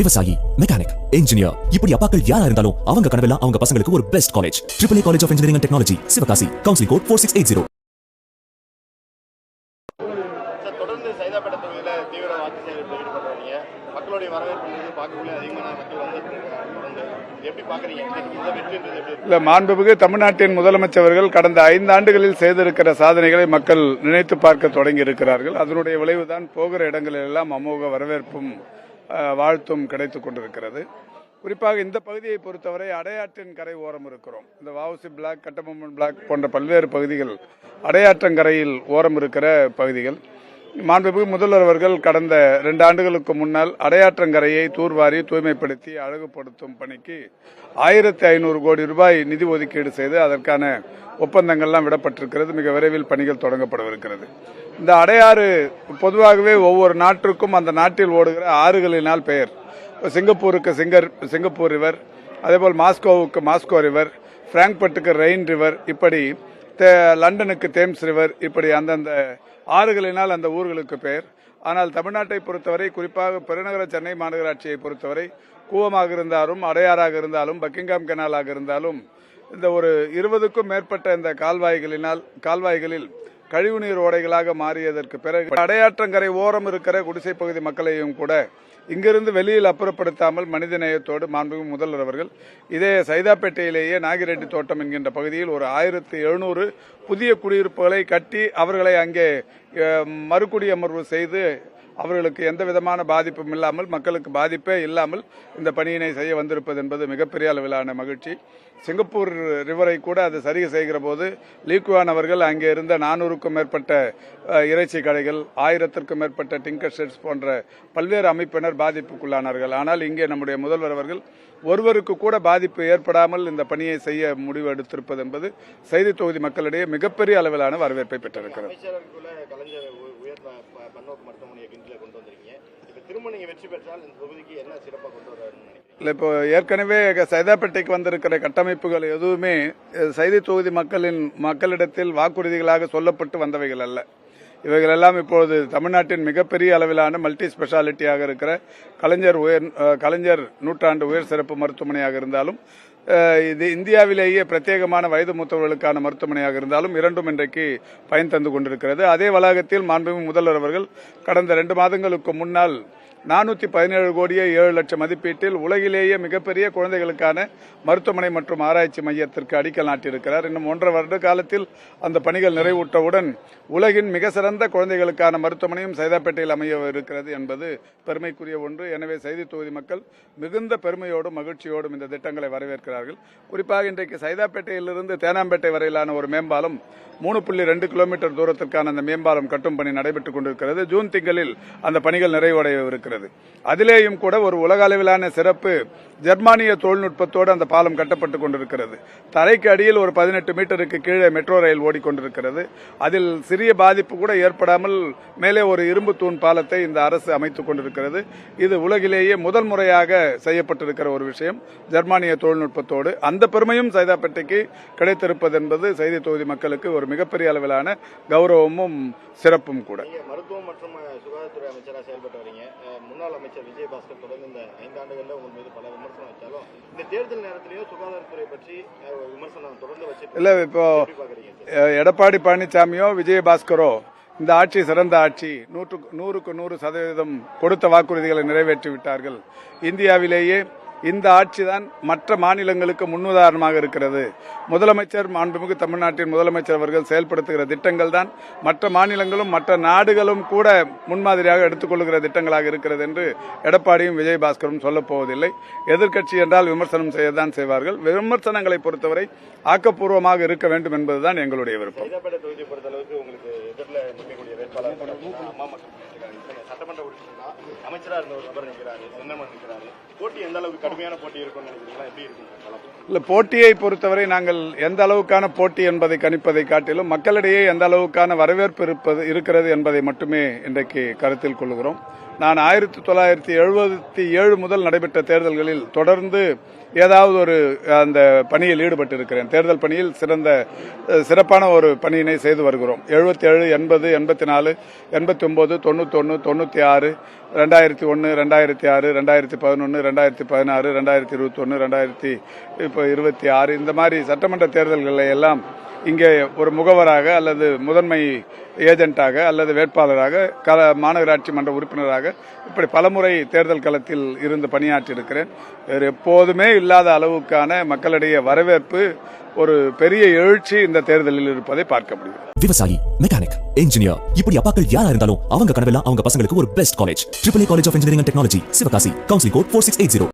விவசாயி, mechanic, engineer, இப்படி அப்பாக்கள் யாரா இருந்தாலும் அவங்க கனவெல்லாம் அவங்க பசங்களுக்கு ஒரு best college. AAA college of engineering and technology, Sivakasi. Counselling code 4680. தொடர்ந்து சைதாப்பேட்டை தொகுதியில தீவிர வாக்கு சேகரிப்பில் ஈடுபடுறீங்க. மக்களுடைய வரவேற்பு பார்க்கக்கூடிய அதிகமான மக்கள் வந்து எப்படி பாக்குறீங்க? இந்த வெற்றின்றது எப்படி? இல்ல, மாண்புமிகு தமிழ்நாட்டின் முதலமைச்சர்கள் கடந்த 5 ஆண்டுகளில் செய்திருக்கிற சாதனைகளை மக்கள் நினைத்து பார்க்க தொடங்கி இருக்கிறார்கள். அதனுடைய விளைவுதான் போகிற இடங்களில் எல்லாம் அமோக வரவேற்பும் வாழ்த்தும் கிடைத்துக் கொண்டிருக்கிறது. குறிப்பாக இந்த பகுதியை பொறுத்தவரை அடையாற்றின் கரை ஓரம் இருக்கிறோம். இந்த வஉசி பிளாக், கட்டபொம்மன் பிளாக் போன்ற பல்வேறு பகுதிகள் அடையாற்றங்கரையில் ஓரம் இருக்கிற பகுதிகள். மாண்புமிகு முதல்வர் அவர்கள் கடந்த 2 ஆண்டுகளுக்கு முன்னால் அடையாற்றங்கரையை தூர்வாரி தூய்மைப்படுத்தி அழகுபடுத்தும் பணிக்கு 1500 கோடி ரூபாய் நிதி ஒதுக்கீடு செய்து அதற்கான ஒப்பந்தங்கள்லாம் விடப்பட்டிருக்கிறது. மிக விரைவில் பணிகள் தொடங்கப்படவிருக்கிறது. இந்த அடையாறு பொதுவாகவே ஒவ்வொரு நாட்டிற்கும் அந்த நாட்டில் ஓடுகிற ஆறுகளினால் பெயர். சிங்கப்பூருக்கு சிங்கப்பூர் ரிவர், அதேபோல் மாஸ்கோவுக்கு மாஸ்கோ ரிவர், பிராங்க்பர்ட்டுக்கு ரெயின் ரிவர், இப்படி லண்டனுக்கு தேம்ஸ் ரிவர், இப்படி அந்தந்த ஆறுகளினால் அந்த ஊர்களுக்கு பெயர். ஆனால் தமிழ்நாட்டை பொறுத்தவரை, குறிப்பாக பெருநகர சென்னை மாநகராட்சியை பொறுத்தவரை, கூவமாக இருந்தாலும், அடையாறாக இருந்தாலும், பக்கிங்காம் கெனாலாக இருந்தாலும், இந்த ஒரு 20க்கும் மேற்பட்ட இந்த கால்வாய்களில் கழிவுநீர் ஓடைகளாக மாறியதற்கு பிறகு அடையாற்றங்கரை ஓரம் இருக்கிற குடிசை பகுதி மக்களையும் கூட இங்கிருந்து வெளியில் அப்புறப்படுத்தாமல் மனிதநேயத்தோடு மாண்புமிகு முதல்வர் அவர்கள் இதே சைதாப்பேட்டையிலேயே நாகிரெட்டி தோட்டம் என்கின்ற பகுதியில் ஒரு 1700 புதிய குடியிருப்புகளை கட்டி அவர்களை அங்கே மறுகுடியமர்வு செய்து அவர்களுக்கு எந்த விதமான பாதிப்பும் இல்லாமல், மக்களுக்கு பாதிப்பே இல்லாமல் இந்த பணியினை செய்ய வந்திருப்பது என்பது மிகப்பெரிய அளவிலான மகிழ்ச்சி. சிங்கப்பூர் ரிவரை கூட அது சரி செய்கிற போது லீக்குவான் அவர்கள் அங்கே இருந்த 400க்கும் மேற்பட்ட இறைச்சி கடைகள், 1000க்கும் மேற்பட்ட டிங்கர் ஷெட்ஸ் போன்ற பல்வேறு அமைப்பினர் பாதிப்புக்குள்ளானார்கள். ஆனால் இங்கே நம்முடைய முதல்வர் அவர்கள் ஒருவருக்கு கூட பாதிப்பு ஏற்படாமல் இந்த பணியை செய்ய முடிவு எடுத்திருப்பது என்பது செய்தி தொகுதி மக்களிடையே மிகப்பெரிய அளவிலான வரவேற்பை பெற்றிருக்கிறது. இப்போ ஏற்கனவே சைதாப்பேட்டைக்கு வந்திருக்கிற கட்டமைப்புகள் எதுவுமே செய்தி தொகுதி மக்களிடத்தில் வாக்குறுதிகளாக சொல்லப்பட்டு வந்தவைகள் அல்ல. இவைகள் எல்லாம் இப்பொழுது தமிழ்நாட்டின் மிகப்பெரிய அளவிலான மல்டி ஸ்பெஷாலிட்டியாக இருக்கிற கலைஞர் நூற்றாண்டு உயர் சிறப்பு மருத்துவமனையாக இருந்தாலும், இது இந்தியாவிலேயே பிரத்யேகமான வயது மூத்தவர்களுக்கான மருத்துவமனையாக இருந்தாலும் இரண்டும் இன்றைக்கு பயன் தந்து கொண்டிருக்கிறது. அதே வளாகத்தில் மாண்புமிகு முதல்வர் அவர்கள் கடந்த 2 மாதங்களுக்கு முன்னால் 417 கோடியே 7 லட்சம் மதிப்பீட்டில் உலகிலேயே மிகப்பெரிய குழந்தைகளுக்கான மருத்துவமனை மற்றும் ஆராய்ச்சி மையத்திற்கு அடிக்கல் நாட்டியிருக்கிறார். இன்னும் 1.5 வருட காலத்தில் அந்த பணிகள் நிறைவுற்றவுடன் உலகின் மிக சிறந்த குழந்தைகளுக்கான மருத்துவமனையும் சைதாப்பேட்டையில் அமைய இருக்கிறது என்பது பெருமைக்குரிய ஒன்று. எனவே செய்தி தொகுதி மக்கள் மிகுந்த பெருமையோடும் மகிழ்ச்சியோடும் இந்த திட்டங்களை வரவேற்கிறார்கள். குறிப்பாக இன்றைக்கு சைதாப்பேட்டையிலிருந்து தேனாம்பேட்டை வரையிலான ஒரு மேம்பாலம் 3.2 கிலோமீட்டர் தூரத்திற்கான அந்த மேம்பாலம் கட்டும் பணி நடைபெற்றுக் கொண்டிருக்கிறது. ஜூன் திங்களில் அந்த பணிகள் நிறைவடைய இருக்கிறது. அதிலேயும் கூட ஒரு உலக அளவிலான சிறப்பு ஜெர்மானிய தொழில்நுட்பத்தோடு அந்த பாலம் கட்டப்பட்டுக் கொண்டிருக்கிறது. தரைக்கு அடியில் ஒரு 18 மீட்டருக்கு கீழே மெட்ரோ ரயில் ஓடிக்கொண்டிருக்கிறது. அதில் சிறிய பாதிப்பு கூட ஏற்படாமல் மேலே ஒரு இரும்பு தூண் பாலத்தை இந்த அரசு அமைத்துக் கொண்டிருக்கிறது. இது உலகிலேயே முதல் முறையாக செய்யப்பட்டிருக்கிற ஒரு விஷயம், ஜெர்மானிய தொழில்நுட்பத்தோடு. அந்த பெருமையும் சைதாப்பேட்டைக்கு கிடைத்திருப்பது என்பது செய்தி தொகுதி மக்களுக்கு ஒரு மிகப்பெரிய அளவிலான கௌரவமும் சிறப்பும் கூட. மருத்துவம் மற்றும் சுகாதாரத்துறை அமைச்சராக செயல்பட்டு வரீங்க. முன்னாள் அமைச்சர் விஜயபாஸ்கர் தொடர்ந்து இந்த 5 ஆண்டுகளில் உங்கள் மீது பல விமர்சனம் வச்சாலும் இந்த தேர்தல் நேரத்திலேயும் சுகாதாரத்துறை பற்றி விமர்சனம் தொடர்ந்து வச்சு இல்ல, இப்போ எடப்பாடி பழனிசாமியோ விஜயபாஸ்கரோ இந்த ஆட்சி சிறந்த ஆட்சி, 100க்கு 100% கொடுத்த வாக்குறுதிகளை நிறைவேற்றி விட்டார்கள். இந்தியாவிலேயே இந்த ஆட்சிதான் மற்ற மாநிலங்களுக்கு முன்னுதாரணமாக இருக்கிறது. முதலமைச்சர் மாண்புமிகு தமிழ்நாட்டின் முதலமைச்சர் அவர்கள் செயல்படுத்துகிற திட்டங்கள் தான் மற்ற மாநிலங்களும் மற்ற நாடுகளும் கூட முன்மாதிரியாக எடுத்துக்கொள்கிற திட்டங்களாக இருக்கிறது என்று எடப்பாடியும் விஜயபாஸ்கரும் சொல்லப் போவதில்லை. எதிர்க்கட்சி என்றால் விமர்சனம் செய்யத்தான் செய்வார்கள். விமர்சனங்களை பொறுத்தவரை ஆக்கப்பூர்வமாக இருக்க வேண்டும் என்பதுதான் எங்களுடைய விருப்பம். சட்டமன்ற அமைச்சராக இருந்த ஒரு நபர் நிற்கிறாரு, போட்டி எந்த அளவுக்கு கடுமையான போட்டி இருக்கும் நினைக்கிறீங்களா? எப்படி இருக்கும்? இல்ல, போட்டியை பொறுத்தவரை நாங்கள் எந்த அளவுக்கான போட்டி என்பதை கணிப்பதை காட்டிலும் மக்களிடையே எந்த அளவுக்கான வரவேற்பு இருக்கிறது என்பதை மட்டுமே இன்றைக்கு கருத்தில் கொள்கிறோம். நான் 1977 முதல் நடைபெற்ற தேர்தல்களில் தொடர்ந்து ஏதாவது ஒரு அந்த பணியில் ஈடுபட்டு இருக்கிறேன். தேர்தல் பணியில் சிறப்பான ஒரு பணியினை செய்து வருகிறோம். 77, 80, 84, 89, 91, 96, 2001, 2006, 2011, 2016, 2021, 2026 இந்த மாதிரி சட்டமன்ற தேர்தல்களை எல்லாம் இங்கே ஒரு முகவராக அல்லது முதன்மை ஏஜென்ட்டாக அல்லது வேட்பாளராக மாநகராட்சி மன்ற உறுப்பினராக இப்படி பலமுறை தேர்தல் களத்தில் இருந்து பணியாற்றி இருக்கிறேன். வேறு எப்போதுமே இல்லாத அளவுக்கான மக்களிடையே வரவேற்பு, ஒரு பெரிய எழுச்சி இந்த தேர்தலில் இருப்பதை பார்க்க முடியும். விவசாயி, மெக்கானிக், இன்ஜினியர், இப்படி அப்பாக்கள் யாரா இருந்தாலும் அவங்க கனவெல்லாம் அவங்க பசங்களுக்கு ஒரு best college. AAA college of engineering and technology, Sivakasi. Counselling code 4680.